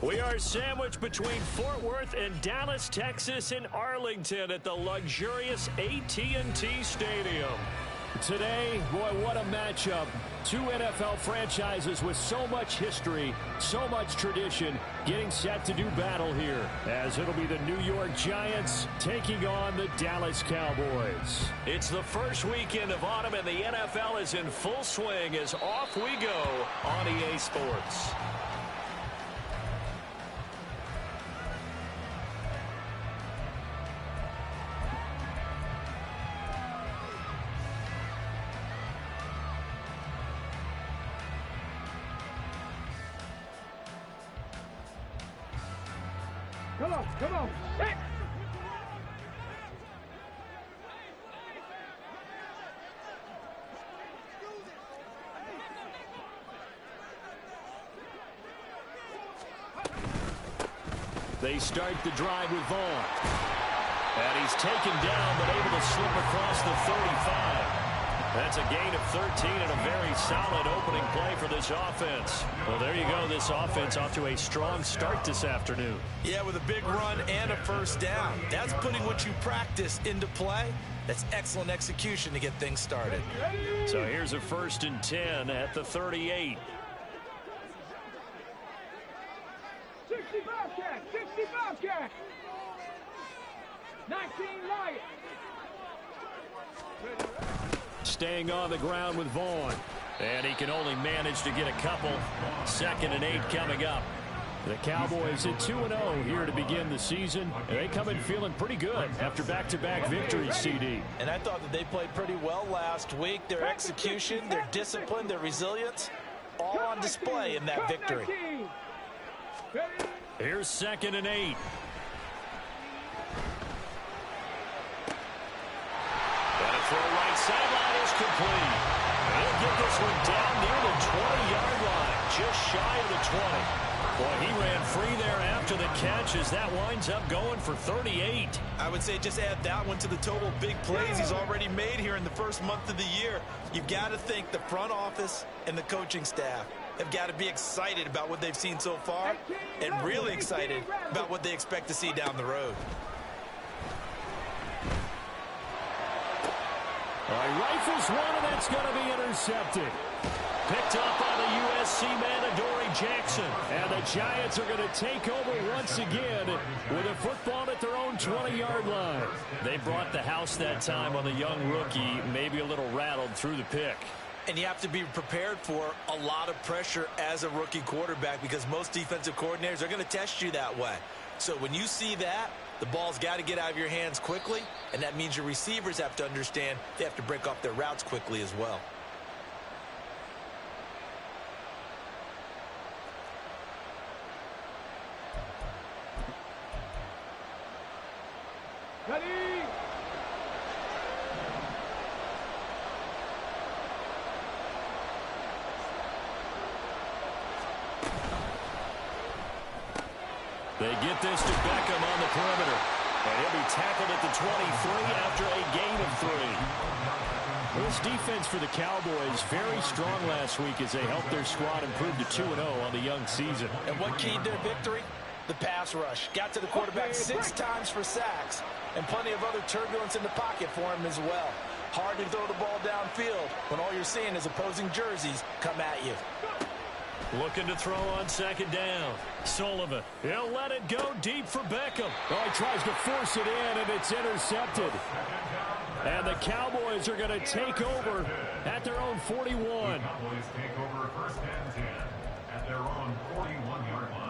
We are sandwiched between Fort Worth and Dallas, Texas, and Arlington at the luxurious AT&T Stadium. Today, boy, what a matchup. Two NFL franchises with so much history, so much tradition, getting set to do battle here, as it'll be the New York Giants taking on the Dallas Cowboys. It's the first weekend of autumn, and the NFL is in full swing as off we go on EA Sports. Come on. Hey. They start the drive with Vaughn. And he's taken down, but able to slip across the 35. That's a gain of 13 and a very solid opening play for this offense. Well, there you go. This offense off to a strong start this afternoon. Yeah, with a big run and a first down. That's putting what you practice into play. That's excellent execution to get things started. So here's a 1st and 10 at the 38. 65 catch. 19 light. Staying on the ground with Vaughn. And he can only manage to get a couple. 2nd and 8 coming up. The Cowboys at 2-0 here to begin the season. And they come in feeling pretty good after back-to-back victories, CD. And I thought that they played pretty well last week. Their execution, their discipline, their resilience, all on display in that victory. Here's 2nd and 8. And a throw right sideline is complete. He'll get this one down near the 20-yard line, just shy of the 20. Boy, he ran free there after the catch as that winds up going for 38. I would say just add that one to the total big plays he's already made here in the first month of the year. You've got to think the front office and the coaching staff have got to be excited about what they've seen so far and really excited about what they expect to see down the road. All right, rifles one, and that's going to be intercepted. Picked up by the USC man, Adoree Jackson. And the Giants are going to take over once again with a football at their own 20-yard line. They brought the house that time on the young rookie, maybe a little rattled through the pick. And you have to be prepared for a lot of pressure as a rookie quarterback because most defensive coordinators are going to test you that way. So when you see that, the ball's got to get out of your hands quickly, and that means your receivers have to understand they have to break off their routes quickly as well. Ready? They get this to Beckham on the perimeter. And he'll be tackled at the 23 after a gain of 3. This defense for the Cowboys very strong last week as they helped their squad improve to 2-0 on the young season. And what keyed their victory? The pass rush. Got to the quarterback 6 times for sacks and plenty of other turbulence in the pocket for him as well. Hard to throw the ball downfield when all you're seeing is opposing jerseys come at you. Looking to throw on 2nd down. Sullivan. He'll let it go deep for Beckham. Oh, he tries to force it in, and it's intercepted. And the Cowboys are going to take over at their own 41. Cowboys take over 1st and 10 at their own 41-yard line.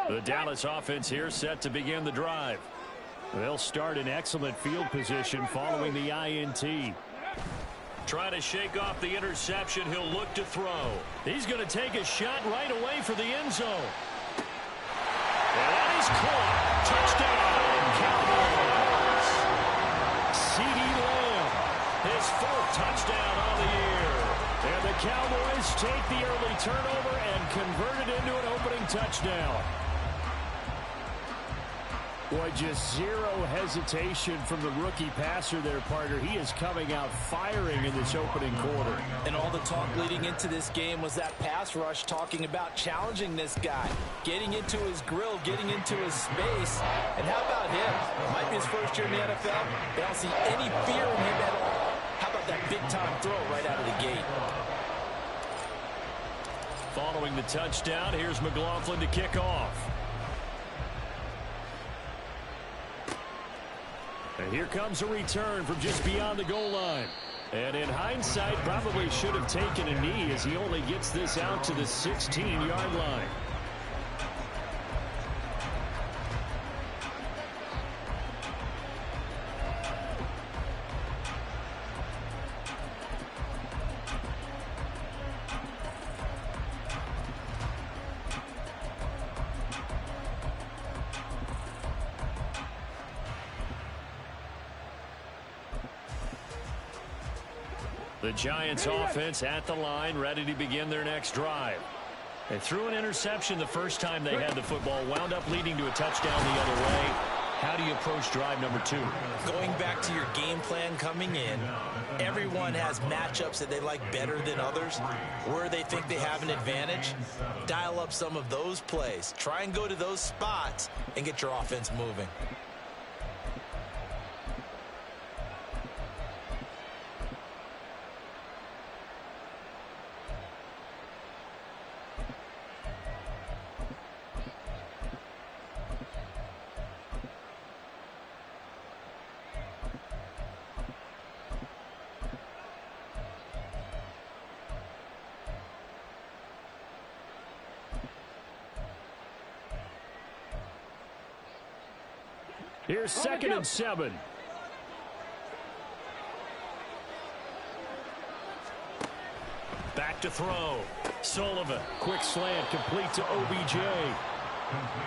The Dallas offense here set to begin the drive. They'll start in excellent field position following the INT. Trying to shake off the interception. He'll look to throw. He's going to take a shot right away for the end zone. And that is caught. Touchdown, Cowboys. CeeDee Lamb, his 4th touchdown on the year. And the Cowboys take the early turnover and convert it into an opening touchdown. Boy, just zero hesitation from the rookie passer there, partner. He is coming out firing in this opening quarter. And all the talk leading into this game was that pass rush, talking about challenging this guy, getting into his grill, getting into his space. And how about him? Might be his first year in the NFL. They don't see any fear in him at all. How about that big-time throw right out of the gate? Following the touchdown, here's McLaughlin to kick off. And here comes a return from just beyond the goal line. And in hindsight, probably should have taken a knee as he only gets this out to the 16-yard line. The Giants offense at the line, ready to begin their next drive. They threw an interception the first time they had the football, wound up leading to a touchdown the other way. How do you approach drive number 2? Going back to your game plan coming in, everyone has matchups that they like better than others, where they think they have an advantage. Dial up some of those plays. Try and go to those spots and get your offense moving. Here's 2nd and 7. Back to throw. Sullivan, quick slant, complete to OBJ.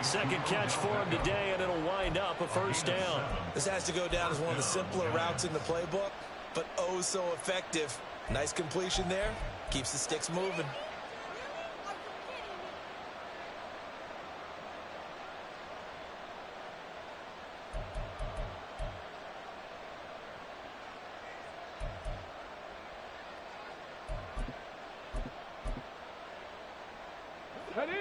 Second catch for him today, and it'll wind up a first down. This has to go down as one of the simpler routes in the playbook, but oh so effective. Nice completion there. Keeps the sticks moving. Ready!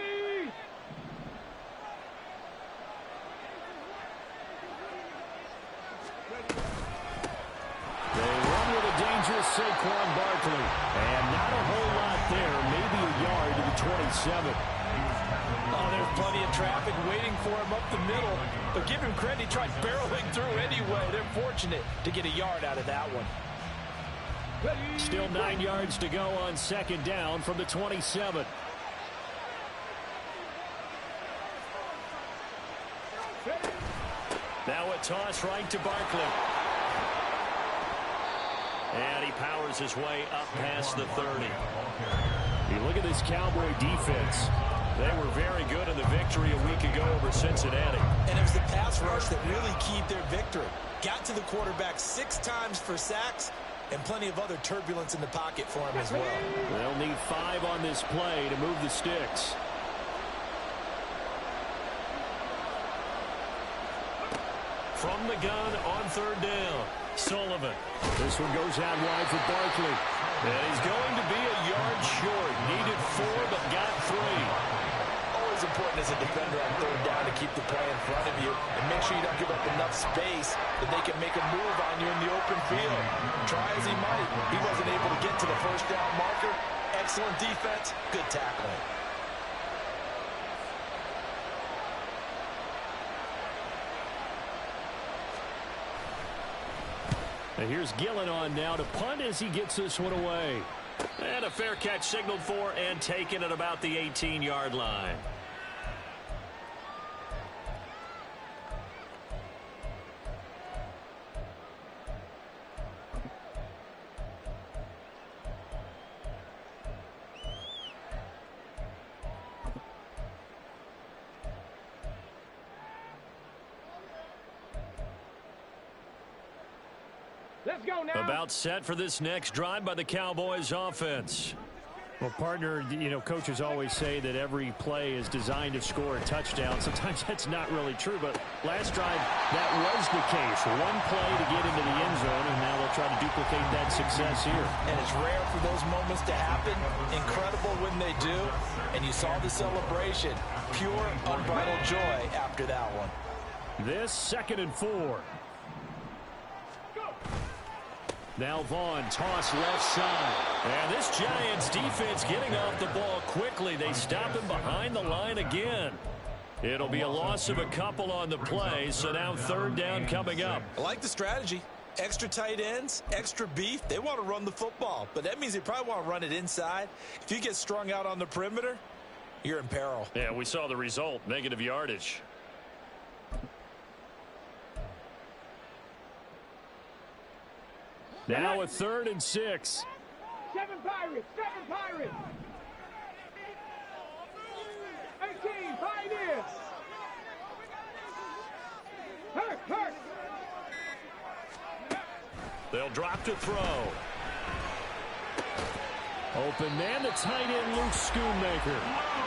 They run with a dangerous Saquon Barkley. And not a whole lot there. Maybe a yard to the 27. Oh, there's plenty of traffic waiting for him up the middle. But give him credit, he tried barreling through anyway. They're fortunate to get a yard out of that one. Still 9 yards to go on 2nd down from the 27. Now a toss right to Barkley. And he powers his way up past the 30. You look at this Cowboy defense. They were very good in the victory a week ago over Cincinnati. And it was the pass rush that really keyed their victory. Got to the quarterback 6 times for sacks and plenty of other turbulence in the pocket for him as well. They'll need 5 on this play to move the sticks. From the gun on 3rd down, Sullivan. This one goes out wide for Barkley. And he's going to be a yard short. Needed 4, but got 3. Always important as a defender on 3rd down to keep the play in front of you and make sure you don't give up enough space that they can make a move on you in the open field. Try as he might, he wasn't able to get to the 1st down marker. Excellent defense, good tackling. And here's Gillen on now to punt as he gets this one away. And a fair catch signaled for and taken at about the 18-yard line. Let's go now. About set for this next drive by the Cowboys offense. Well, partner, you know, coaches always say that every play is designed to score a touchdown. Sometimes that's not really true, but last drive, that was the case. One play to get into the end zone, and now they'll try to duplicate that success here. And it's rare for those moments to happen. Incredible when they do. And you saw the celebration. Pure, unbridled joy after that one. This 2nd and 4. Now Vaughn, toss left side. And this Giants defense getting off the ball quickly. They stop him behind the line again. It'll be a loss of a couple on the play, so now 3rd down coming up. I like the strategy. Extra tight ends, extra beef. They want to run the football, but that means they probably want to run it inside. If you get strung out on the perimeter, you're in peril. Yeah, we saw the result, negative yardage. Now a 3rd and 6. 7 Pirates, 7 Pirates. 18 Pioneers. Hurt. They'll drop to throw. Open man, the tight end, Luke Schoonmaker.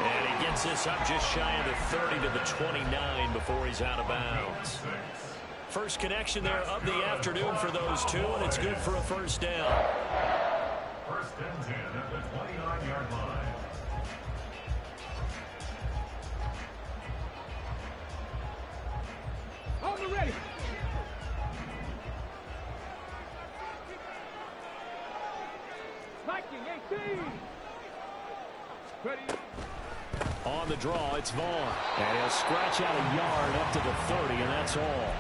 And he gets this up just shy of the 30 to the 29 before he's out of bounds. First connection there of the afternoon for those two, and it's good for a 1st down. 1st and 10 at the 29-yard line. On the ready. Viking 18. Ready. On the draw, it's Vaughn. And he'll scratch out a yard up to the 30, and that's all.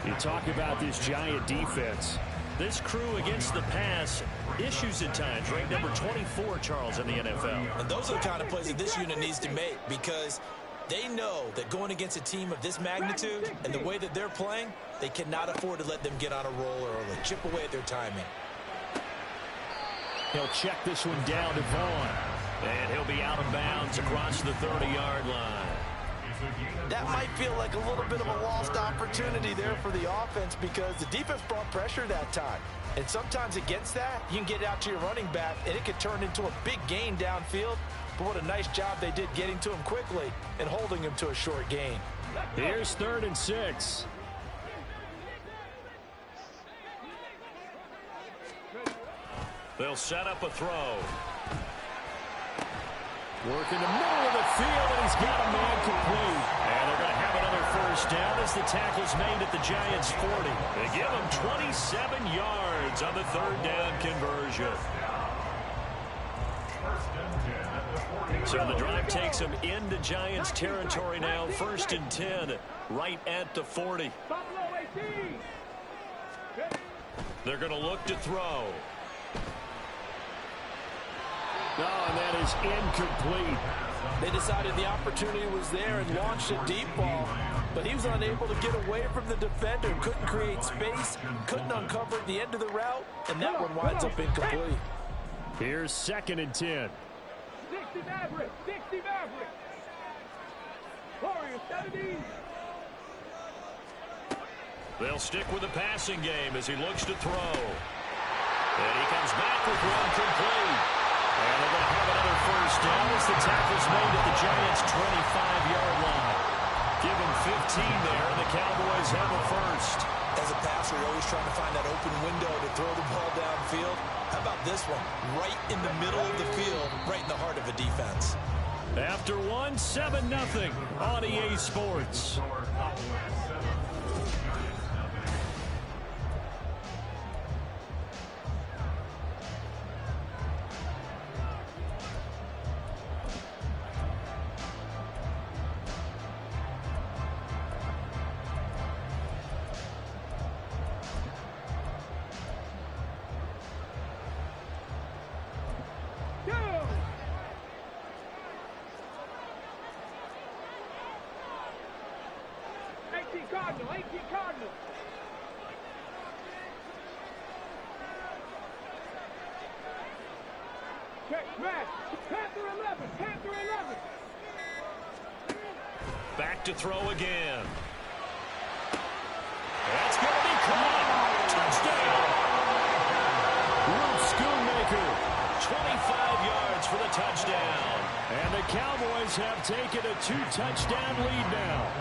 You talk about this Giant defense. This crew against the pass, issues at times, right? Number 24, Charles, in the NFL. And those are the kind of plays that this unit needs to make, because they know that going against a team of this magnitude and the way that they're playing, they cannot afford to let them get on a roll early. Chip away at their timing. He'll check this one down to Vaughn. And he'll be out of bounds across the 30-yard line. That might feel like a little bit of a lost opportunity there for the offense, because the defense brought pressure that time. And sometimes against that, you can get out to your running back, and it could turn into a big gain downfield. But what a nice job they did getting to him quickly and holding him to a short gain. Here's 3rd and 6. They'll set up a throw. Working the middle of the field, and he's got a man complete. And they're going to have another 1st down as the tackle's made at the Giants' 40. They give him 27 yards on the 3rd down conversion. So the drive takes them into Giants territory now. 1st and 10, right at the 40. They're going to look to throw. No, and that is incomplete. They decided the opportunity was there and launched a deep ball, but he was unable to get away from the defender, couldn't create space, couldn't uncover the end of the route, and that one winds up incomplete. Here's 2nd and 10. 60 Mavericks, 60 Mavericks. Warriors 70. They'll stick with the passing game as he looks to throw. And he comes back with one complete. And they're going to have another 1st down as the tackle's made at the Giants' 25-yard line. Give him 15 there, and the Cowboys have a 1st. As a passer, you're always trying to find that open window to throw the ball downfield. How about this one? Right in the middle of the field, right in the heart of a defense. After one, 7-0 on EA Sports. Cardinal, 18 Cardinal. Check, match. Panther 11, Panther 11. Back to throw again. That's going to be caught. Touchdown. Luke Schoonmaker, 25 yards goes for the touchdown. And the Cowboys have taken a 2-touchdown lead now.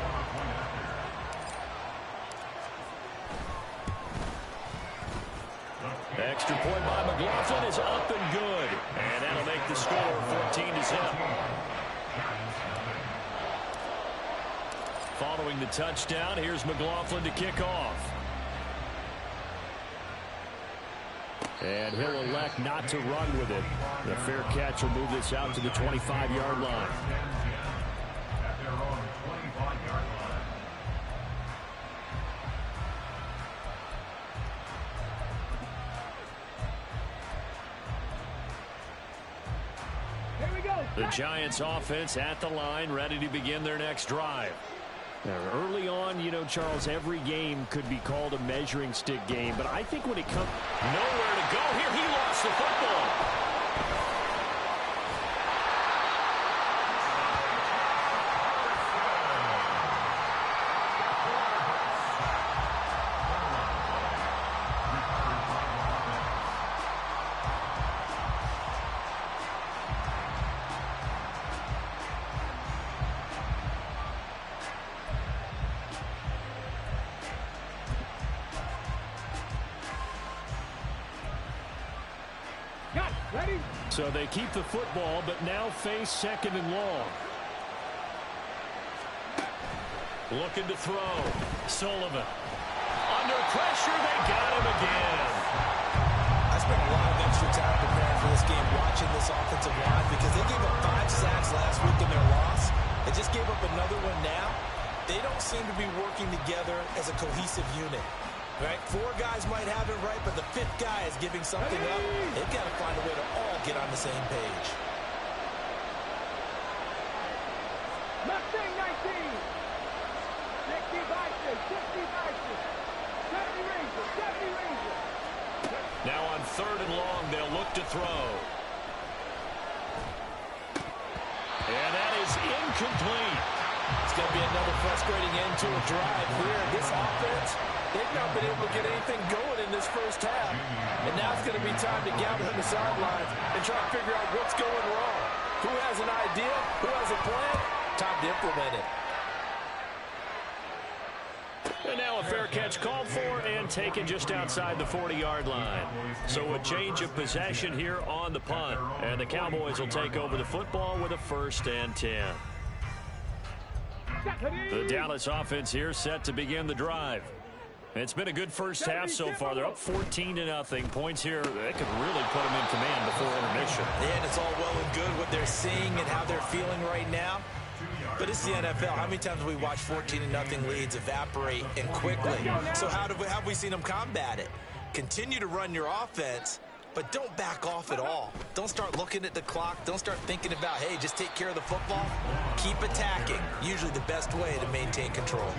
Extra point by McLaughlin is up and good. And that'll make the score 14-0. Following the touchdown, here's McLaughlin to kick off. And he'll elect not to run with it. The fair catch will move this out to the 25-yard line. At their own 25-yard line. Here we go. The Giants offense at the line, ready to begin their next drive. Now, early on, you know, Charles, every game could be called a measuring stick game, but I think when it comes nowhere to go here, he lost the football. Ready? So they keep the football, but now face second and long. Looking to throw. Sullivan. Under pressure, they got him again. I spent a lot of extra time preparing for this game, watching this offensive line, because they gave up 5 sacks last week in their loss. They just gave up another one now. They don't seem to be working together as a cohesive unit. Right? 4 guys might have it right, but the 5th guy is giving something up. They've got to find a way to all get on the same page. Mustang 19. 60 Bison. 60 Bison. 70 Rangers. 70 Rangers. Now on third and long, they'll look to throw. And that is incomplete. It's going to be another frustrating end to a drive here. This offense, they've not been able to get anything going in this first half. And now it's going to be time to gather on the sidelines and try to figure out what's going wrong. Who has an idea? Who has a plan? Time to implement it. And now a fair catch called for and taken just outside the 40-yard line. So a change of possession here on the punt. And the Cowboys will take over the football with a 1st and 10. The Dallas offense here set to begin the drive. It's been a good first half so far. They're up 14-0. Points here, they could really put them in command before intermission. Yeah, and it's all well and good what they're seeing and how they're feeling right now. But it's the NFL. How many times have we watched 14-0 leads evaporate and quickly? So how have we seen them combat it? Continue to run your offense, but don't back off at all. Don't start looking at the clock. Don't start thinking about, hey, just take care of the football. Keep attacking. Usually the best way to maintain control.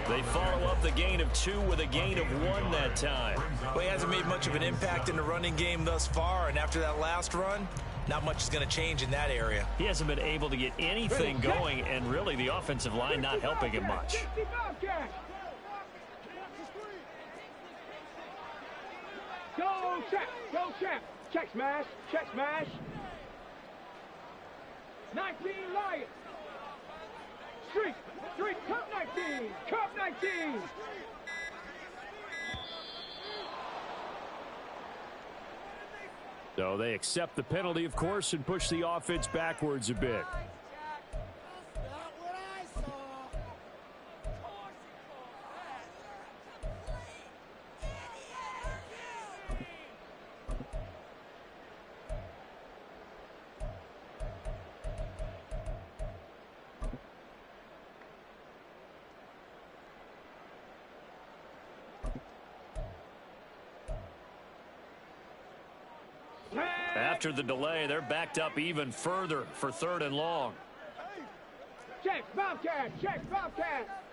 They follow up the gain of 2 with a gain of 1 that time. Well, he hasn't made much of an impact in the running game thus far, and after that last run, not much is going to change in that area. He hasn't been able to get anything going, and really the offensive line not helping him much. Go check, go check. Check smash, check smash. 19 Lions. Street, Cup 19, Cup 19. So they accept the penalty, of course, and push the offense backwards a bit. After the delay, they're backed up even further for 3rd and long. Check, Bobcat, check, Bobcat.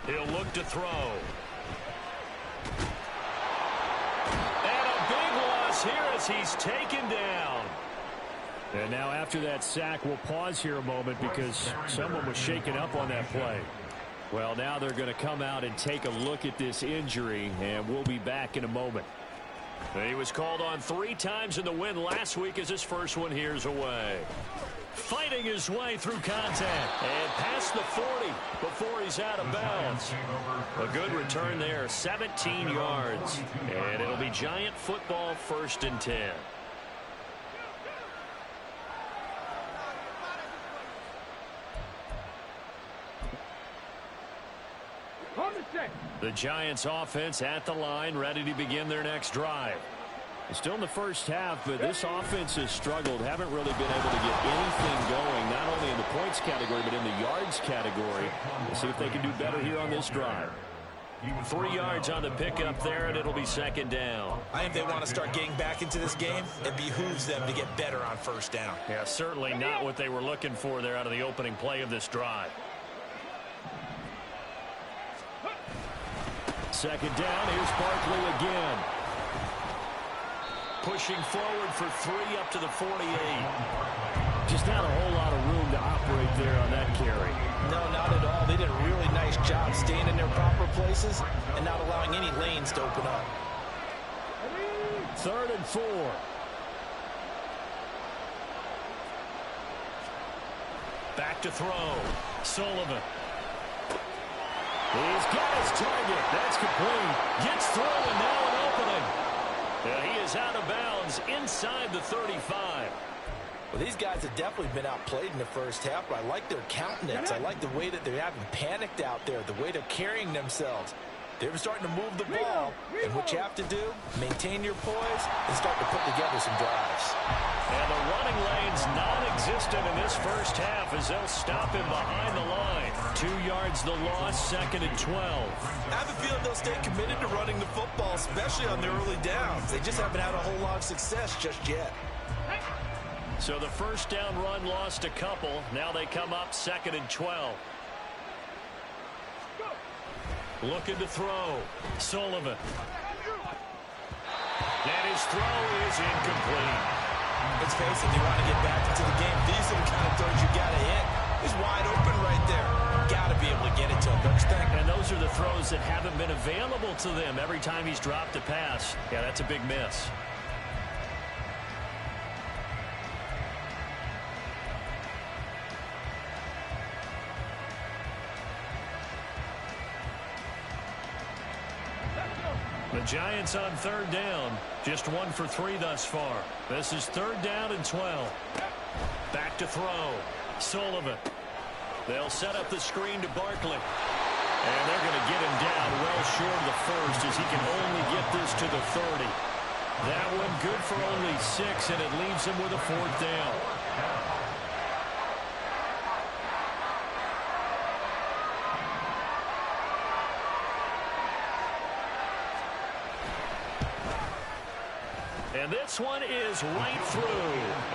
He'll look to throw. And a big loss here as he's taken down. And now after that sack, we'll pause here a moment because someone was shaken up on that play. Well, now they're going to come out and take a look at this injury, and we'll be back in a moment. He was called on 3 times in the win last week as his first one here's away. Fighting his way through contact and past the 40 before he's out of bounds. A good return there, 17 yards. And it'll be Giant football, 1st and 10. The Giants offense at the line, ready to begin their next drive. Still in the first half, but this offense has struggled. Haven't really been able to get anything going, not only in the points category, but in the yards category. We'll see if they can do better here on this drive. 3 yards on the pickup there, and it'll be 2nd down. I think they want to start getting back into this game. It behooves them to get better on 1st down. Yeah, certainly not what they were looking for there out of the opening play of this drive. 2nd down, here's Barkley again. Pushing forward for 3 up to the 48. Just not a whole lot of room to operate there on that carry. No, not at all. They did a really nice job staying in their proper places and not allowing any lanes to open up. 3rd and 4. Back to throw. Sullivan. He's got his target. That's complete. Gets through and now an opening. He is out of bounds inside the 35. Well, these guys have definitely been outplayed in the first half, but I like their countenance. I like the way that they haven't panicked out there, the way they're carrying themselves. They're starting to move the ball, and what you have to do, maintain your poise and start to put together some drives. And the running lane's non-existent in this first half as they'll stop him behind the line. 2 yards the loss, 2nd and 12. I have a feeling they'll stay committed to running the football, especially on their early downs. They just haven't had a whole lot of success just yet. So the 1st down run lost a couple. Now they come up 2nd and 12. Looking to throw. Sullivan. And his throw is incomplete. Let's face it, they want to get back into the game. These are the kind of throws you got to hit. He's wide open right there. Got to be able to get it to him, don't you think? And those are the throws that haven't been available to them every time he's dropped a pass. Yeah, that's a big miss. The Giants on 3rd down. Just 1 for 3 thus far. This is 3rd down and 12. Back to throw. Sullivan. They'll set up the screen to Barkley. And they're going to get him down well short of the 1st as he can only get this to the 30. That one good for only 6, and it leaves him with a 4th down. And this one is right through.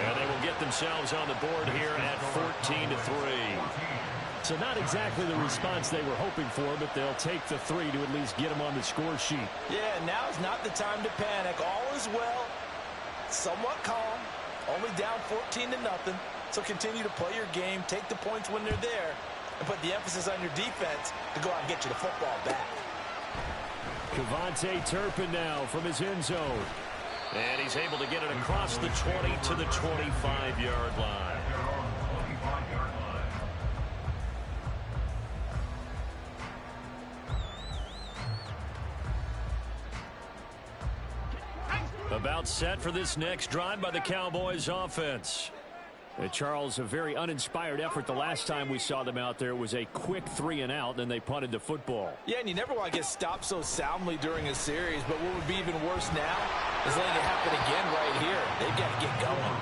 And they will get themselves on the board here at 14-3. So not exactly the response they were hoping for, but they'll take the 3 to at least get them on the score sheet. Yeah, now is not the time to panic. All is well. Somewhat calm. Only down 14-0. So continue to play your game, take the points when they're there, and put the emphasis on your defense to go out and get you the football back. Kevontae Turpin now from his end zone. And he's able to get it across the 20 to the 25-yard line. About set for this next drive by the Cowboys offense. Charles, a very uninspired effort the last time we saw them out there. It was a quick 3 and out, then they punted the football. Yeah, and you never want to get stopped so soundly during a series, but what would be even worse now is letting it happen again right here. They've got to get going.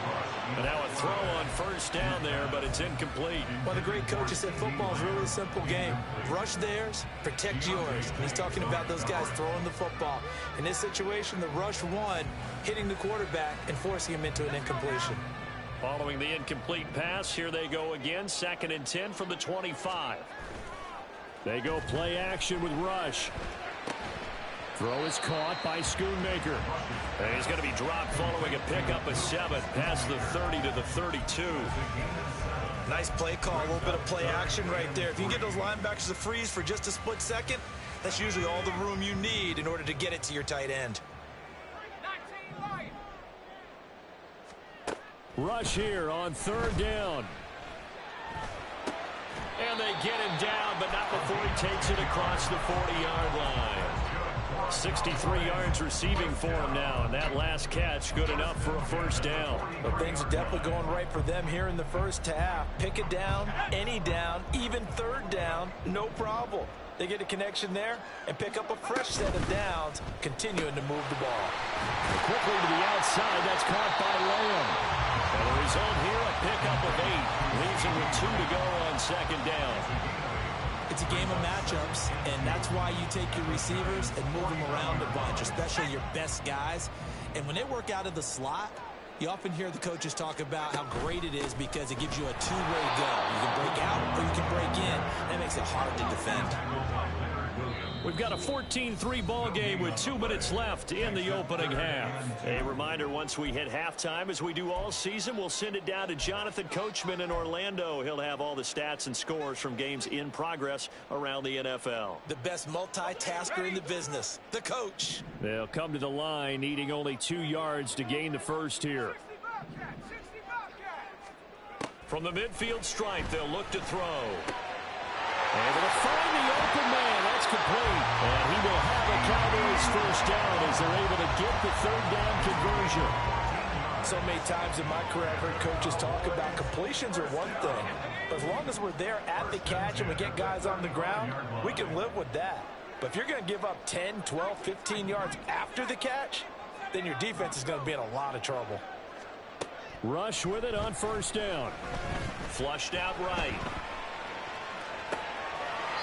And now a throw on 1st down there, but it's incomplete. Well, the great coach has said football is really a simple game. Rush theirs, protect yours. And he's talking about those guys throwing the football. In this situation, the rush won, hitting the quarterback and forcing him into an incompletion. Following the incomplete pass, here they go again, 2nd and 10 from the 25. They go play action with Rush. Throw is caught by Schoonmaker. And he's going to be dropped following a pickup of 7 past the 30 to the 32. Nice play call, a little bit of play action right there. If you can get those linebackers to freeze for just a split second, that's usually all the room you need in order to get it to your tight end. Rush here on third down. And they get him down, but not before he takes it across the 40-yard line. 63 yards receiving for him now, and that last catch good enough for a first down. But things are definitely going right for them here in the first half. Pick it down, any down, even third down, no problem. They get a connection there and pick up a fresh set of downs, continuing to move the ball. Quickly to the outside, that's caught by Lamb. And the result here, a pickup of 8. Leaves him with 2 to go on second down. It's a game of matchups, and that's why you take your receivers and move them around a bunch, especially your best guys. And when they work out of the slot, you often hear the coaches talk about how great it is because it gives you a two-way go. You can break out or you can break in. That makes it hard to defend. We've got a 14-3 ball game with 2 minutes left in the opening half. A reminder, once we hit halftime, as we do all season, we'll send it down to Jonathan Coachman in Orlando. He'll have all the stats and scores from games in progress around the NFL. The best multitasker in the business, the coach. They'll come to the line, needing only 2 yards to gain the first here. From the midfield stripe, they'll look to throw. Able to find the open man. That's complete. And he will have a Cowboys first down as they're able to get the third down conversion. So many times in my career, I've heard coaches talk about completions are one thing. But as long as we're there at the catch and we get guys on the ground, we can live with that. But if you're going to give up 10, 12, 15 yards after the catch, then your defense is going to be in a lot of trouble. Rush with it on first down. Flushed out right.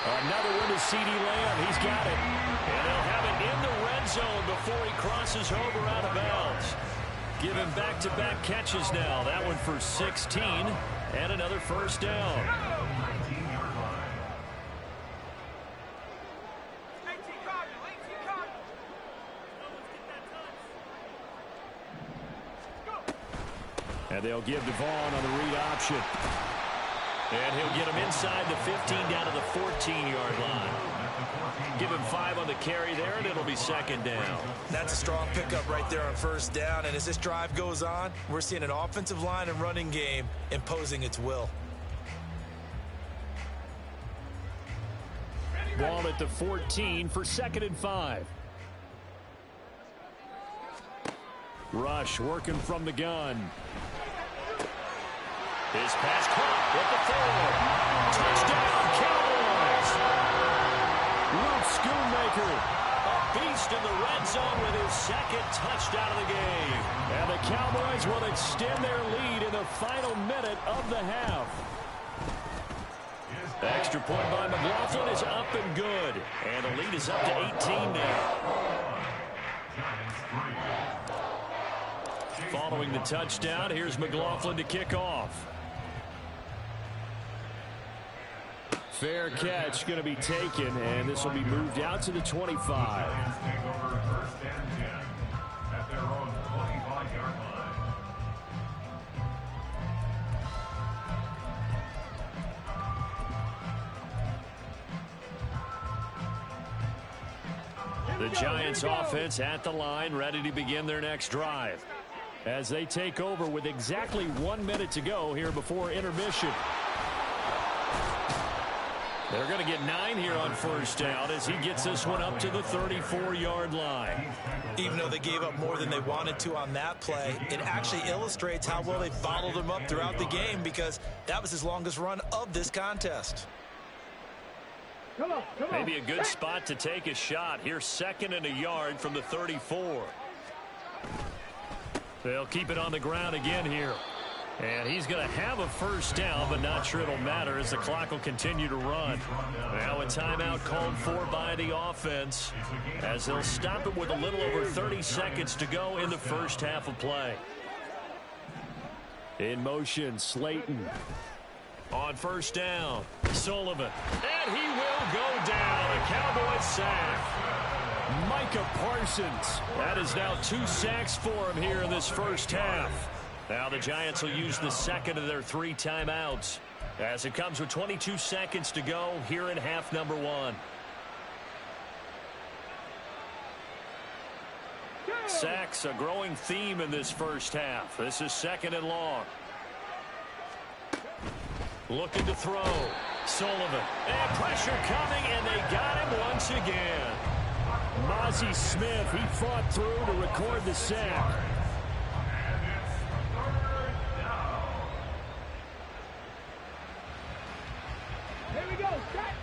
Another one to C.D. Lamb. He's got it. And they'll have it in the red zone before he crosses over out of bounds. Give him back-to-back catches now. That one for 16 and another first down. And they'll give Devon on the read option. And he'll get him inside the 15 down to the 14-yard line. Give him 5 on the carry there, and it'll be second down. That's a strong pickup right there on first down. And as this drive goes on, we're seeing an offensive line and running game imposing its will. Ball at the 14 for 2nd and 5. Rush working from the gun. His pass caught at the 4. Touchdown, Cowboys! Luke Schoonmaker, a beast in the red zone with his 2nd touchdown of the game. And the Cowboys will extend their lead in the final minute of the half. The extra point by McLaughlin is up and good. And the lead is up to 18 now. Following the touchdown, here's McLaughlin to kick off. Fair catch going to be taken, and this will be moved out to the 25. The Giants offense at the line, ready to begin their next drive as they take over with exactly 1 minute to go here before intermission. They're going to get 9 here on first down as he gets this one up to the 34-yard line. Even though they gave up more than they wanted to on that play, it actually illustrates how well they bottled him up throughout the game because that was his longest run of this contest. Come on. Maybe a good spot to take a shot. Here's 2nd and a yard from the 34. They'll keep it on the ground again here. And he's going to have a first down, but not sure it'll matter as the clock will continue to run. Now a timeout called for by the offense as they'll stop it with a little over 30 seconds to go in the first half of play. In motion, Slayton. On first down, Sullivan. And he will go down. A Cowboys sack. Micah Parsons. That is now 2 sacks for him here in this first half. Now the Giants will use the 2nd of their 3 timeouts as it comes with 22 seconds to go here in half number 1. Sacks, a growing theme in this first half. This is 2nd and long. Looking to throw. Sullivan. And pressure coming, and they got him once again. Mozzie Smith, he fought through to record the sack. Here we go, set.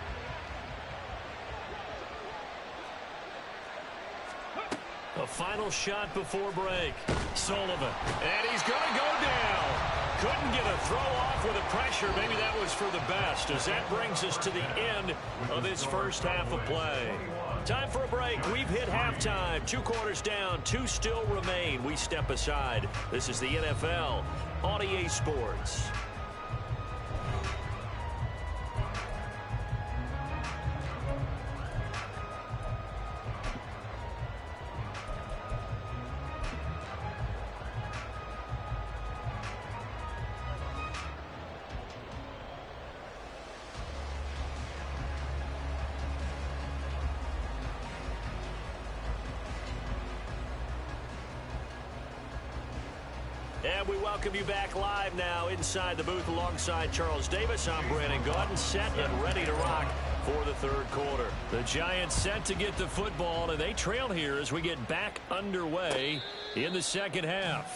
A final shot before break. Sullivan. And he's going to go down. Couldn't get a throw off with the pressure. Maybe that was for the best, as that brings us to the end of this first half of play. Time for a break. We've hit halftime. 2 quarters down. 2 still remain. We step aside. This is the NFL on EA Sports. And we welcome you back live now inside the booth alongside Charles Davis. I'm Brandon Gaudin, set and ready to rock for the 3rd quarter. The Giants set to get the football, and they trail here as we get back underway in the 2nd half.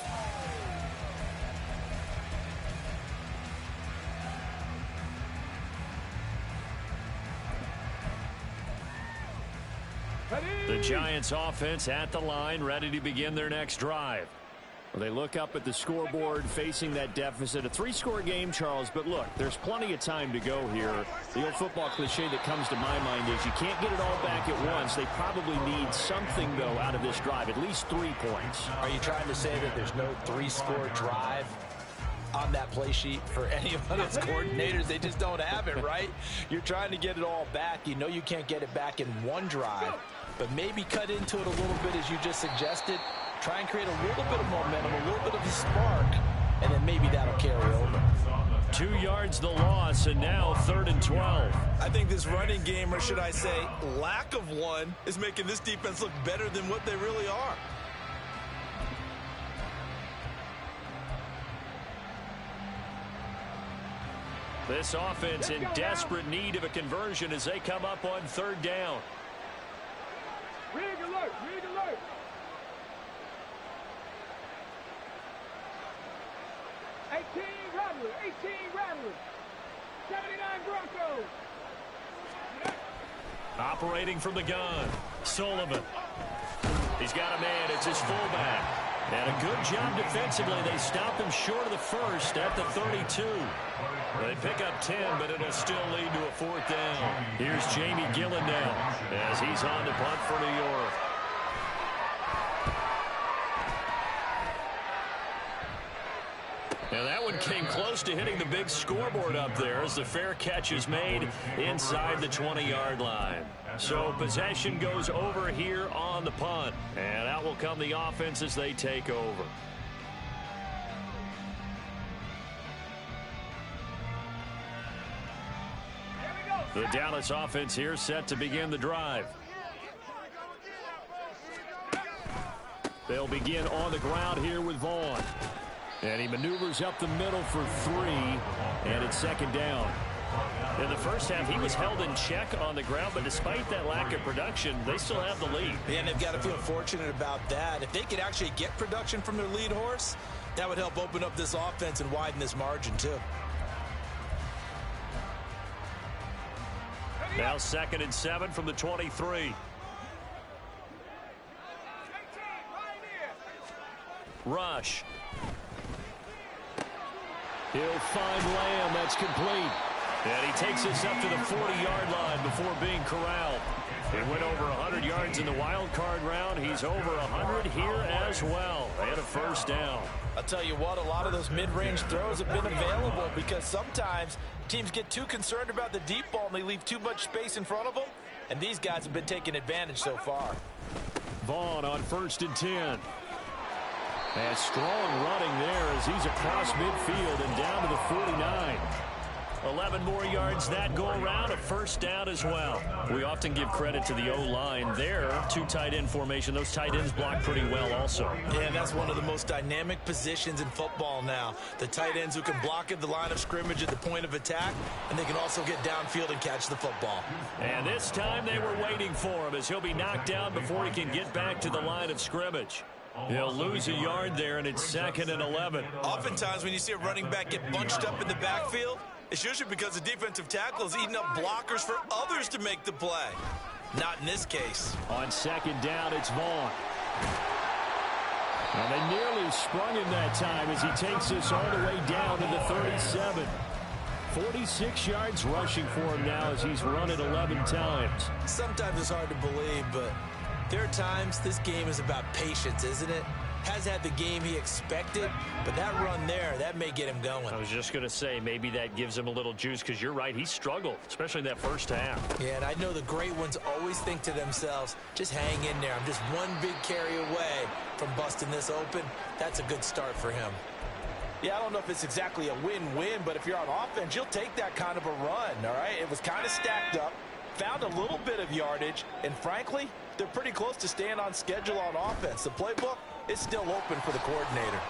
The Giants offense at the line, ready to begin their next drive. Well, they look up at the scoreboard facing that deficit. A 3-score game, Charles, but look, there's plenty of time to go here. The old football cliche that comes to my mind is you can't get it all back at once. They probably need something, though, out of this drive, at least 3 points. Are you trying to say that there's no 3-score drive on that play sheet for any of those coordinators? They just don't have it, right? You're trying to get it all back. You know you can't get it back in one drive, but maybe cut into it a little bit, as you just suggested. Try and create a little bit of momentum, a little bit of a spark, and then maybe that'll carry over. 2 yards the loss, and now 3rd and 12. I think this running game, or should I say lack of one, is making this defense look better than what they really are. This offense in desperate need of a conversion as they come up on 3rd down. Rig alert, rig alert. 18 Rattler, 18 Rattler. 79 Broncos. Operating from the gun. Sullivan. He's got a man. It's his fullback. And a good job defensively. They stop him short of the first at the 32. They pick up 10, but it'll still lead to a 4th down. Here's Jamie Gillen now as he's on to punt for New York. And that one came close to hitting the big scoreboard up there as the fair catch is made inside the 20-yard line. So possession goes over here on the punt. And out will come the offense as they take over. The Dallas offense here set to begin the drive. They'll begin on the ground here with Vaughn. And he maneuvers up the middle for 3, and it's 2nd down. In the first half, he was held in check on the ground, but despite that lack of production, they still have the lead. And they've got to feel fortunate about that. If they could actually get production from their lead horse, that would help open up this offense and widen this margin, too. Now 2nd and 7 from the 23. Rush. He'll find Lamb. That's complete. And he takes us up to the 40-yard line before being corralled. He went over 100 yards in the wild card round. He's over 100 here as well. And a 1st down. I'll tell you what, a lot of those mid-range throws have been available because sometimes teams get too concerned about the deep ball and they leave too much space in front of them. And these guys have been taking advantage so far. Vaughn on 1st and 10. And strong running there as he's across midfield and down to the 49. 11 more yards that go around, a first down as well. We often give credit to the O-line. Their two tight end formation, those tight ends block pretty well also. Yeah, that's one of the most dynamic positions in football now. The tight ends who can block at the line of scrimmage at the point of attack, and they can also get downfield and catch the football. And this time they were waiting for him as he'll be knocked down before he can get back to the line of scrimmage. He'll lose a yard there, and it's 2nd and 11. Oftentimes when you see a running back get bunched up in the backfield, it's usually because the defensive tackle is eating up blockers for others to make the play. Not in this case. On 2nd down, it's Vaughn. Now they nearly sprung him that time as he takes this all the way down to the 37. 46 yards rushing for him now as he's run it 11 times. Sometimes it's hard to believe, but there are times this game is about patience, isn't it? Has had the game he expected, but that run there, that may get him going. I was just going to say, maybe that gives him a little juice because you're right, he struggled, especially in that first half. Yeah, and I know the great ones always think to themselves, just hang in there. I'm just one big carry away from busting this open. That's a good start for him. Yeah, I don't know if it's exactly a win-win, but if you're on offense, you'll take that kind of a run, all right? It was kind of stacked up, found a little bit of yardage, and frankly, they're pretty close to staying on schedule on offense. The playbook is still open for the coordinator.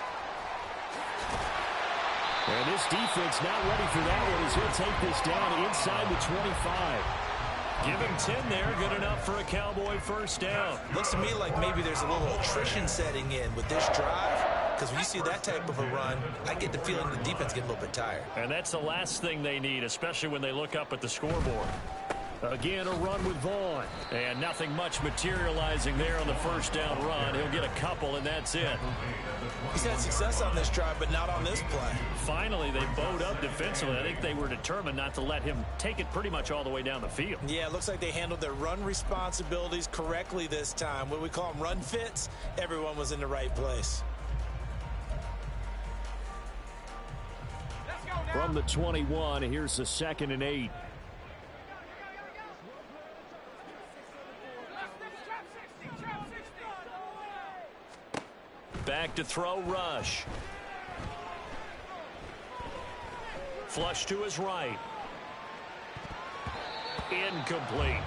And this defense not ready for that one as he'll take this down inside the 25. Give him 10 there, good enough for a Cowboy first down. Looks to me like maybe there's a little attrition setting in with this drive, because when you see that type of a run, I get the feeling the defense gets a little bit tired. And that's the last thing they need, especially when they look up at the scoreboard. Again, a run with Vaughn. And nothing much materializing there on the first down run. He'll get a couple, and that's it. He's had success on this drive, but not on this play. Finally, they bowed up defensively. I think they were determined not to let him take it pretty much all the way down the field. Yeah, it looks like they handled their run responsibilities correctly this time. What we call them run fits, everyone was in the right place. From the 21, here's the 2nd and 8. Back to throw, Rush. Flush to his right. Incomplete.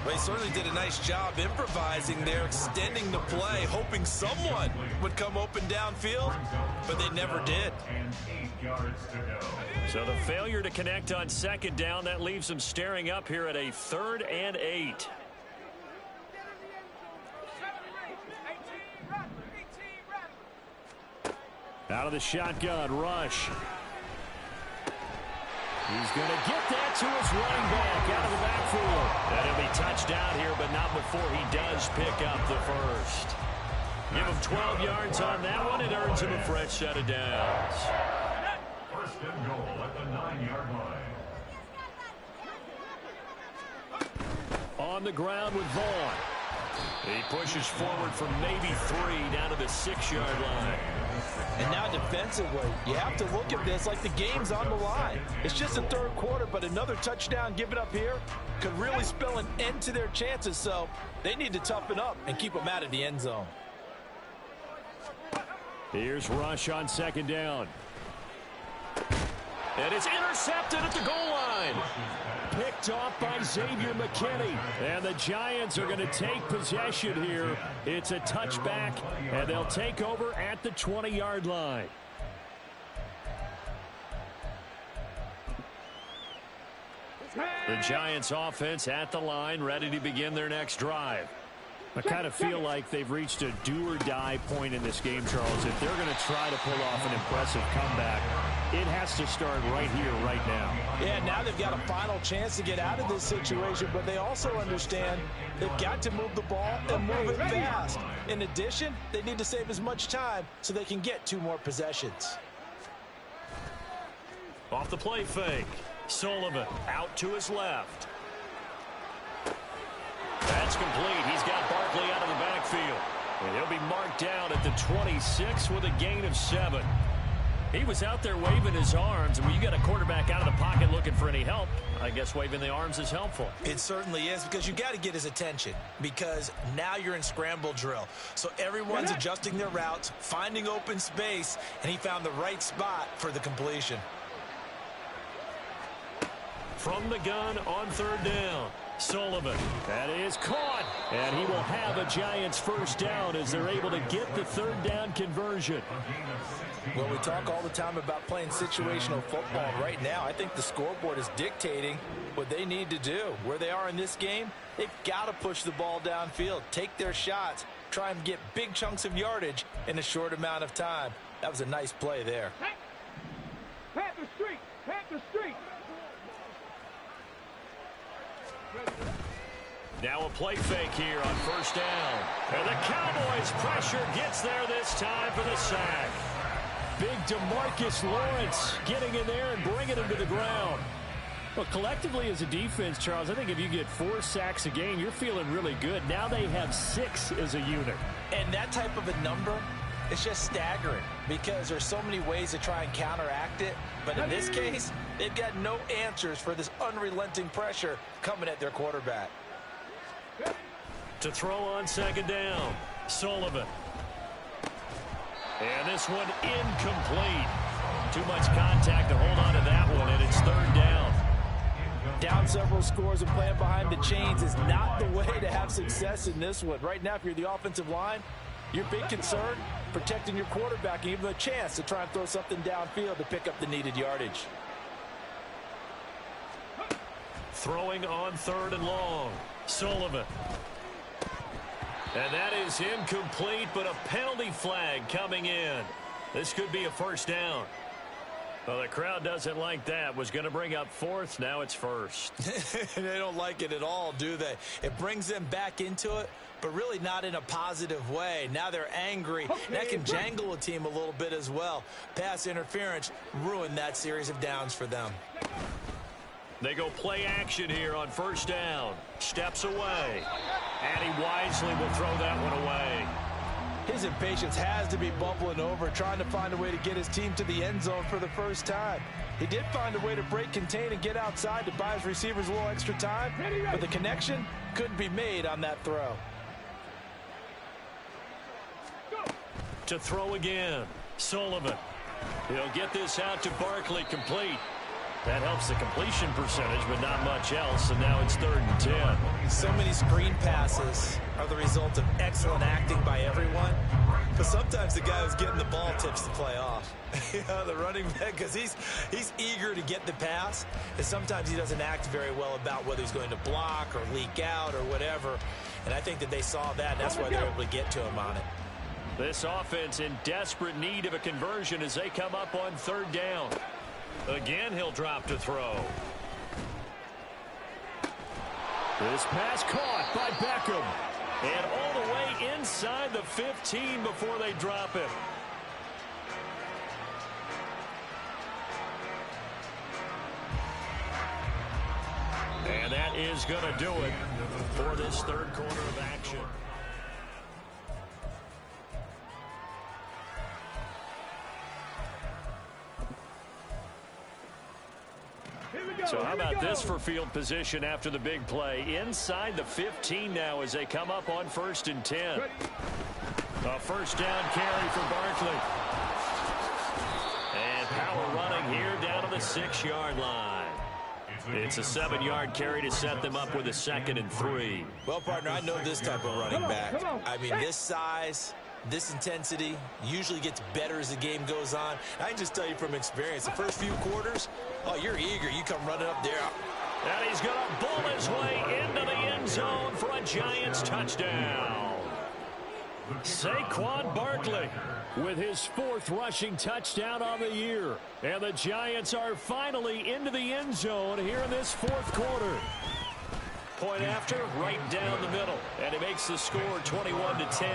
Well, he certainly did a nice job improvising there, extending the play, hoping someone would come open downfield, but they never did. And 8 yards to go. So the failure to connect on 2nd down, that leaves him staring up here at a 3rd and 8. Out of the shotgun, Rush. He's going to get that to his running back out of the backfield. And he'll be touched down here, but not before he does pick up the first. Give him 12 yards on that one. It earns him a fresh set of downs. 1st and goal at the 9-yard line. On the ground with Vaughn. He pushes forward from maybe 3 down to the 6-yard line. And now defensively, you have to look at this like the game's on the line. It's just the 3rd quarter, but another touchdown given up here could really spell an end to their chances, so they need to toughen up and keep them out of the end zone. Here's Rush on 2nd down. And it's intercepted at the goal line. Picked off by Xavier McKinney. And the Giants are going to take possession here. It's a touchback, and they'll take over at the 20-yard line. The Giants offense at the line, ready to begin their next drive. I kind of feel like they've reached a do-or-die point in this game, Charles. If they're going to try to pull off an impressive comeback, it has to start right here, right now. Yeah, now they've got a final chance to get out of this situation, but they also understand they've got to move the ball and move it fast. In addition, they need to save as much time so they can get 2 more possessions. Off the play fake. Sullivan out to his left. That's complete. He's got Barkley out of the backfield. And he'll be marked down at the 26 with a gain of 7. He was out there waving his arms, and when you got a quarterback out of the pocket looking for any help, I guess waving the arms is helpful. It certainly is, because you got to get his attention, because now you're in scramble drill. So everyone's adjusting their routes, finding open space, and he found the right spot for the completion. from the gun on third down. Sullivan. That is caught. And he will have a Giants first down as they're able to get the third down conversion. Well, we talk all the time about playing situational football. Right now, I think the scoreboard is dictating what they need to do. Where they are in this game, they've got to push the ball downfield, take their shots, try and get big chunks of yardage in a short amount of time. That was a nice play there. Panther Street! Panther Street! Now a play fake here on first down. And the Cowboys pressure gets there this time for the sack. Big DeMarcus Lawrence getting in there and bringing him to the ground. Well, collectively as a defense, Charles, I think if you get 4 sacks a game, you're feeling really good. Now they have 6 as a unit. And that type of a number, it's just staggering because there's so many ways to try and counteract it. But in this case, they've got no answers for this unrelenting pressure coming at their quarterback. To throw on second down, Sullivan. And this one incomplete. Too much contact to hold on to that one, and it's third down. Down several scores and playing behind the chains is not the way to have success in this one. Right now, if you're the offensive line, your big concern, protecting your quarterback and give him a chance to try and throw something downfield to pick up the needed yardage. Throwing on third and long, Sullivan. And that is incomplete, but a penalty flag coming in. This could be a first down. Well, the crowd doesn't like that. Was going to bring up fourth. Now it's first. They don't like it at all, do they? It brings them back into it, but really not in a positive way. Now they're angry. That can jangle a team a little bit as well. Pass interference ruined that series of downs for them. They go play action here on first down. Steps away. And he wisely will throw that one away. His impatience has to be bubbling over, trying to find a way to get his team to the end zone for the first time. He did find a way to break, contain, and get outside to buy his receivers a little extra time, but the connection couldn't be made on that throw. To throw again, Sullivan. He'll get this out to Barkley, complete. That helps the completion percentage, but not much else, and now it's 3rd and 10. So many screen passes are the result of excellent acting by everyone, but sometimes the guy who's getting the ball tips the play off. You know, the running back, because he's eager to get the pass, and sometimes he doesn't act very well about whether he's going to block or leak out or whatever, and I think that they saw that, and that's why they're able to get to him on it. This offense in desperate need of a conversion as they come up on 3rd down. Again, he'll drop to throw. This pass caught by Beckham. And all the way inside the 15 before they drop it. And that is going to do it for this 3rd quarter of action. So how about this for field position after the big play? Inside the 15 now as they come up on 1st and 10. A first down carry for Barkley. And power running here down to the 6-yard line. It's a 7-yard carry to set them up with a 2nd and 3. Well, partner, I know this type of running back. I mean, this size, this intensity usually gets better as the game goes on. I can just tell you from experience, the first few quarters, oh, you're eager. You come running up there. And he's going to bull his way into the end zone for a Giants touchdown. Saquon Barkley with his 4th rushing touchdown on the year. And the Giants are finally into the end zone here in this 4th quarter. Point after, right down the middle. And it makes the score 21-10.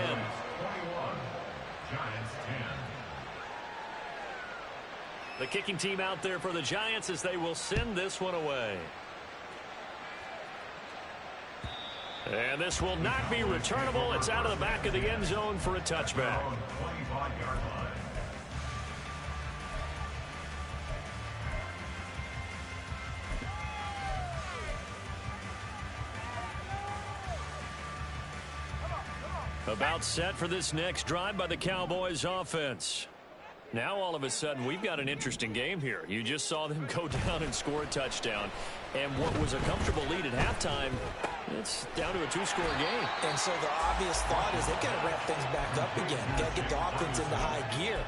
The kicking team out there for the Giants as they will send this one away. And this will not be returnable. It's out of the back of the end zone for a touchback. About set for this next drive by the Cowboys offense. Now all of a sudden we've got an interesting game here. You just saw them go down and score a touchdown. And what was a comfortable lead at halftime, it's down to a two-score game. And so the obvious thought is they've got to ramp things back up again. Got to get the offense into high gear.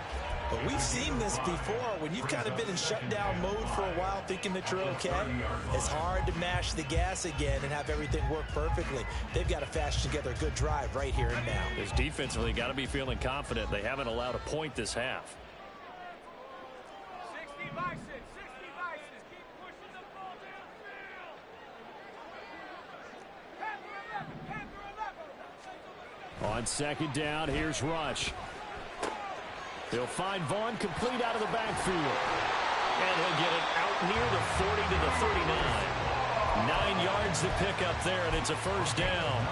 But we've seen this before. When you've kind of been in shutdown mode for a while thinking that you're okay, it's hard to mash the gas again and have everything work perfectly. They've got to fashion together a good drive right here and now. This defensively got to be feeling confident. They haven't allowed a point this half. 60 vices, 60 vices. Keep pushing the ball downfield. Panther 11, Panther 11. On second down, here's Rush. He'll find Vaughn complete out of the backfield. And he'll get it out near the 40 to the 39. 9 yards to pick up there, and it's a first down.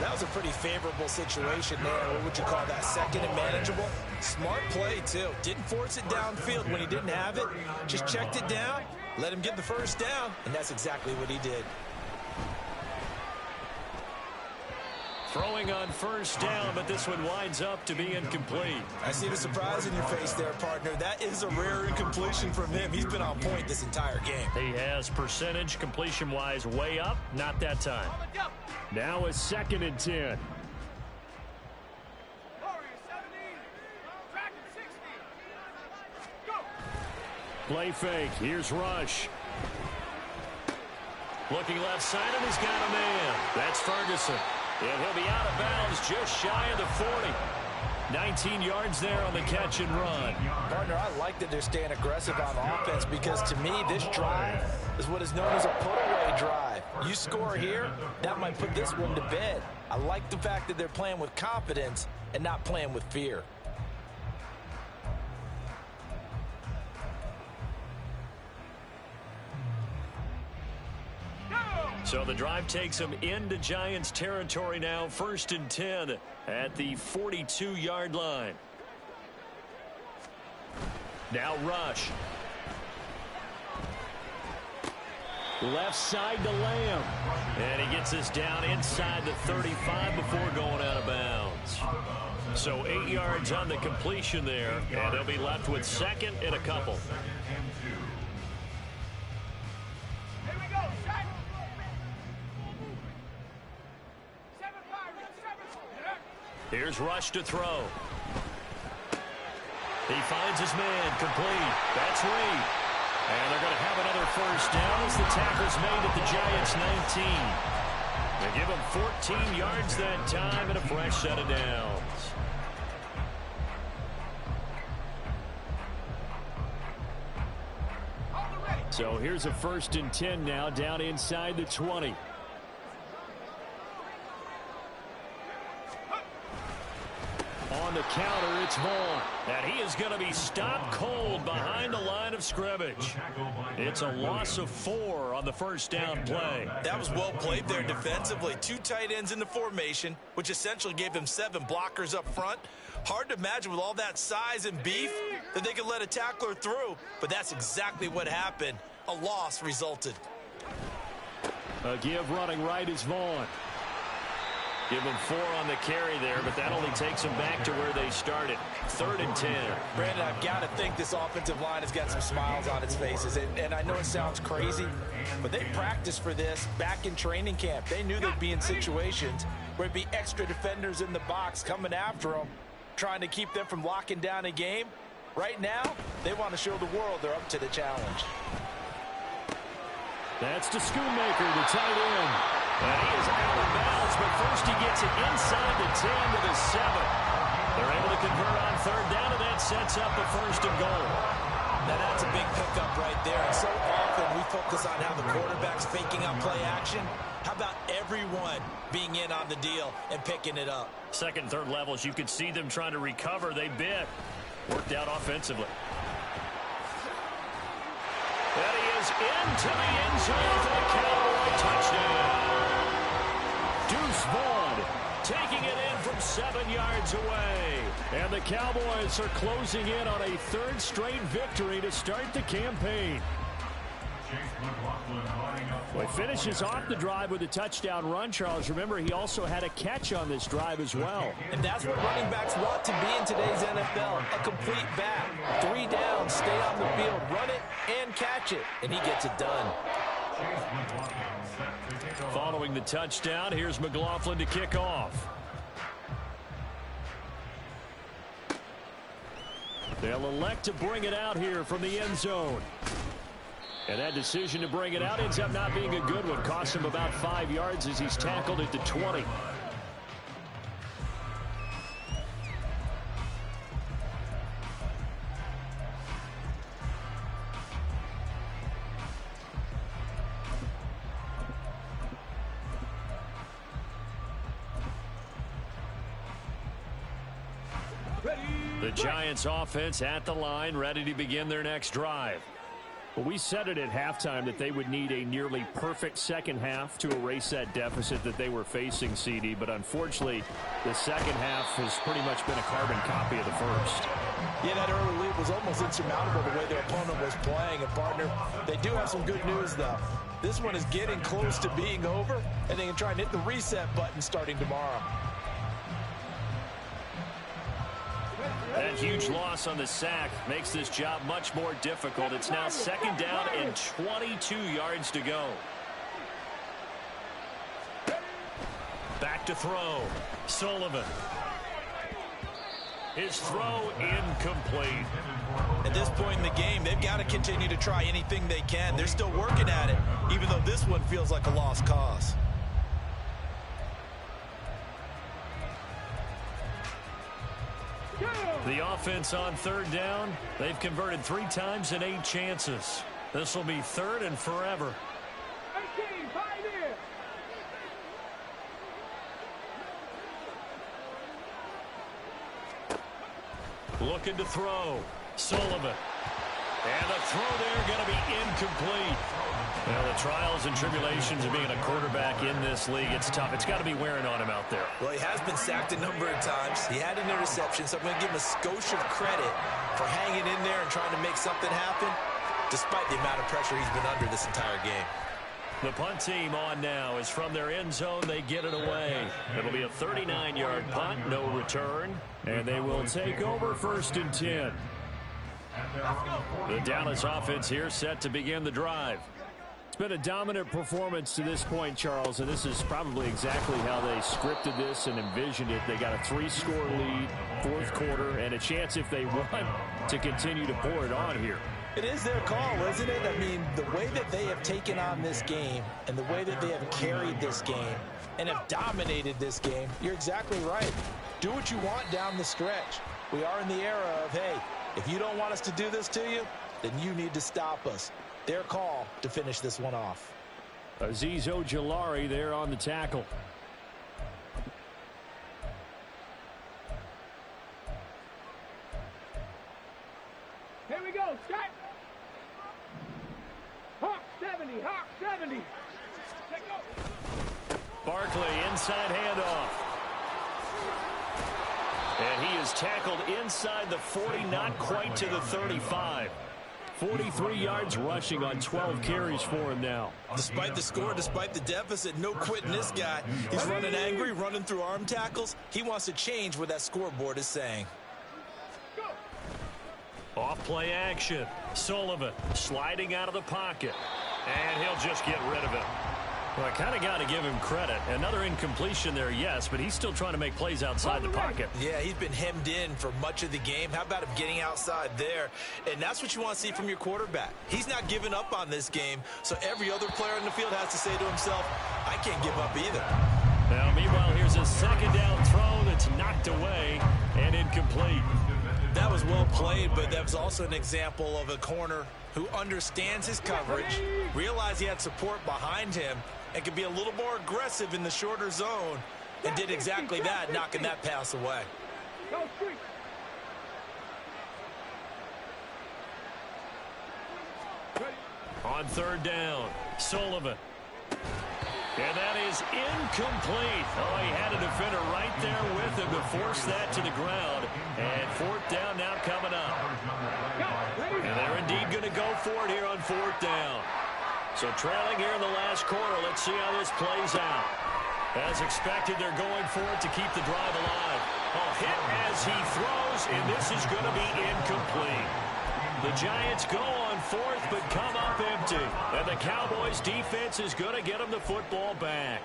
That was a pretty favorable situation there. What would you call that? Second and manageable? Smart play, too. Didn't force it downfield when he didn't have it. Just checked it down, let him get the first down, and that's exactly what he did. Throwing on first down, but this one winds up to be incomplete. I see the surprise in your face there, partner. That is a rare incompletion from him. He's been on point this entire game. He has percentage completion-wise way up, not that time. Now a second and 10. Play fake. Here's Rush. Looking left side, and he's got a man. That's Ferguson. And he'll be out of bounds just shy of the 40. 19 yards there on the catch and run. Partner, I like that they're staying aggressive on offense because to me, this drive is what is known as a put-away drive. You score here, that might put this one to bed. I like the fact that they're playing with confidence and not playing with fear. So the drive takes them into Giants territory now. First and 10 at the 42-yard line. Now Rush. Left side to Lamb. And he gets this down inside the 35 before going out of bounds. So 8 yards on the completion there. And they'll be left with second and a couple. Here's Rush to throw. He finds his man complete. That's Reed. And they're going to have another first down as the tackle's made at the Giants' 19. They give him 14 yards that time and a fresh set of downs. So here's a first and 10 now down inside the 20. On the counter, it's Vaughn. And he is going to be stopped cold behind the line of scrimmage. It's a loss of 4 on the first down play. That was well played there defensively. 2 tight ends in the formation, which essentially gave them 7 blockers up front. Hard to imagine with all that size and beef that they could let a tackler through. But that's exactly what happened. A loss resulted. A give running right is Vaughn. Give them 4 on the carry there, but that only takes them back to where they started. 3rd and 10. Brandon, I've got to think this offensive line has got some smiles on its faces. And I know it sounds crazy, but they practiced for this back in training camp. They knew they'd be in situations where it'd be extra defenders in the box coming after them, trying to keep them from locking down a game. Right now, they want to show the world they're up to the challenge. That's to Schoonmaker, the tight end. And he is out of bounds, but first he gets it inside the 10 to the 7. They're able to convert on 3rd down, and that sets up the 1st and goal. Now that's a big pickup right there. And so often we focus on how the quarterback's faking out play action. How about everyone being in on the deal and picking it up? Second and third levels, you could see them trying to recover. They bit. Worked out offensively. And he is into the end zone for the Cowboy touchdown. Deuce Vaughn taking it in from 7 yards away. And the Cowboys are closing in on a 3rd straight victory to start the campaign. Well, he finishes off the drive with a touchdown run, Charles. Remember, he also had a catch on this drive as well. And that's what running backs want to be in today's NFL, a complete back. 3 down, stay on the field, run it, and catch it. And he gets it done. Following the touchdown, here's McLaughlin to kick off. They'll elect to bring it out here from the end zone. And that decision to bring it out ends up not being a good one. Costs him about 5 yards as he's tackled at the 20. The Giants offense at the line, ready to begin their next drive. Well, we said it at halftime that they would need a nearly perfect second half to erase that deficit that they were facing, CD. But unfortunately, the second half has pretty much been a carbon copy of the first. Yeah, that early lead was almost insurmountable the way their opponent was playing. And, partner, they do have some good news, though. This one is getting close to being over, and they can try and hit the reset button starting tomorrow. That huge loss on the sack makes this job much more difficult. It's now second down and 22 yards to go. Back to throw. Sullivan. His throw incomplete. At this point in the game, they've got to continue to try anything they can. They're still working at it, even though this one feels like a lost cause. The offense on third down, they've converted 3 times in 8 chances. This will be third and forever. 18, 5 in. Looking to throw. Sullivan. And the throw there going to be incomplete. Well, the trials and tribulations of being a quarterback in this league, it's tough. It's got to be wearing on him out there. Well, he has been sacked a number of times. He had an interception, so I'm going to give him a skosh of credit for hanging in there and trying to make something happen, despite the amount of pressure he's been under this entire game. The punt team on now is from their end zone. They get it away. It'll be a 39-yard punt, no return, and they will take over 1st and 10. The Dallas offense here set to begin the drive. It's been a dominant performance to this point, Charles, and this is probably exactly how they scripted this and envisioned it. They got a 3-score lead, 4th quarter, and a chance, if they want, to continue to pour it on here. It is their call, isn't it? I mean, the way that they have taken on this game and the way that they have carried this game and have dominated this game, you're exactly right. Do what you want down the stretch. We are in the era of, hey, if you don't want us to do this to you, then you need to stop us. Their call to finish this one off. Azeez Ojulari there on the tackle. Here we go, set. Hawk 70, Hawk 70. Let go. Barkley, inside handoff. And he is tackled inside the 40, not quite to the 35. 43 yards rushing on 12 carries for him now. Despite the score, despite the deficit, no quitting this guy. He's running angry, running through arm tackles. He wants to change what that scoreboard is saying. Off play action. Sullivan sliding out of the pocket. And he'll just get rid of it. Well, I kind of got to give him credit. Another incompletion there, yes, but he's still trying to make plays outside the pocket. Yeah, he's been hemmed in for much of the game. How about him getting outside there? And that's what you want to see from your quarterback. He's not giving up on this game, so every other player in the field has to say to himself, I can't give up either. Now, meanwhile, here's a second down throw that's knocked away and incomplete. That was well played, but that was also an example of a corner who understands his coverage, realized he had support behind him, and could be a little more aggressive in the shorter zone, and did exactly that, knocking that pass away. On third down, Sullivan. And that is incomplete. Oh, he had a defender right there with him to force that to the ground. And 4th down now coming up. And they're indeed going to go for it here on 4th down. So trailing here in the last quarter. Let's see how this plays out. As expected, they're going for it to keep the drive alive. A hit as he throws, and this is going to be incomplete. The Giants go on fourth, but come up empty. And the Cowboys defense is going to get them the football back.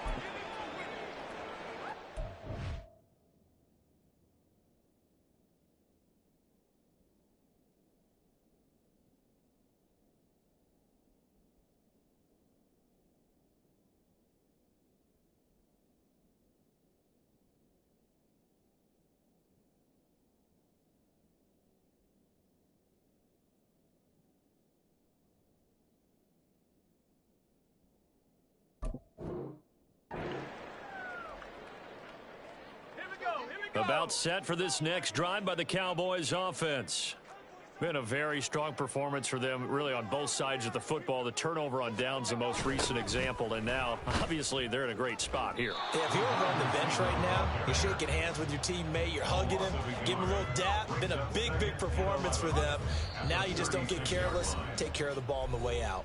About set for this next drive by the Cowboys offense. Been a very strong performance for them, really, on both sides of the football. The turnover on downs, the most recent example, and now, obviously, they're in a great spot here. Yeah, if you're on the bench right now, you're shaking hands with your teammate, you're hugging him, giving him a little dap. Been a big, big performance for them. Now you just don't get careless. Take care of the ball on the way out.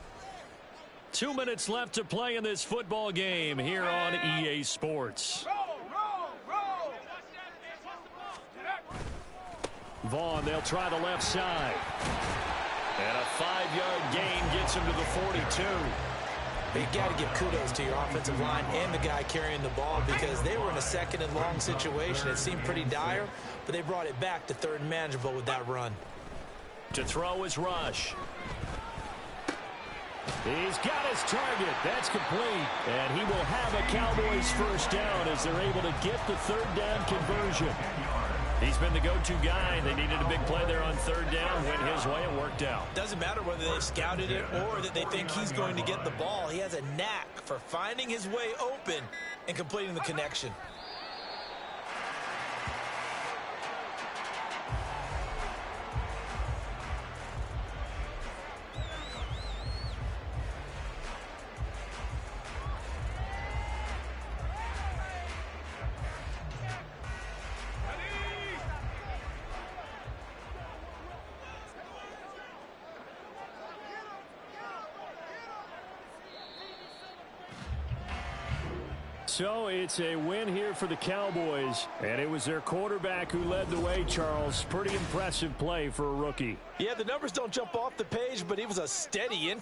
2 minutes left to play in this football game here on EA Sports. Vaughn, they'll try the left side. And a 5-yard gain gets him to the 42. You got to give kudos to your offensive line and the guy carrying the ball, because they were in a second and long situation. It seemed pretty dire, but they brought it back to third and manageable with that run. To throw is Rush. He's got his target. That's complete. And he will have a Cowboys first down as they're able to get the third down conversion. He's been the go-to guy. They needed a big play there on third down. Went his way and worked out. Doesn't matter whether they've scouted it or that they think he's going to get the ball. He has a knack for finding his way open and completing the connection. So it's a win here for the Cowboys, and it was their quarterback who led the way, Charles. Pretty impressive play for a rookie. Yeah, the numbers don't jump off the page, but he was a steady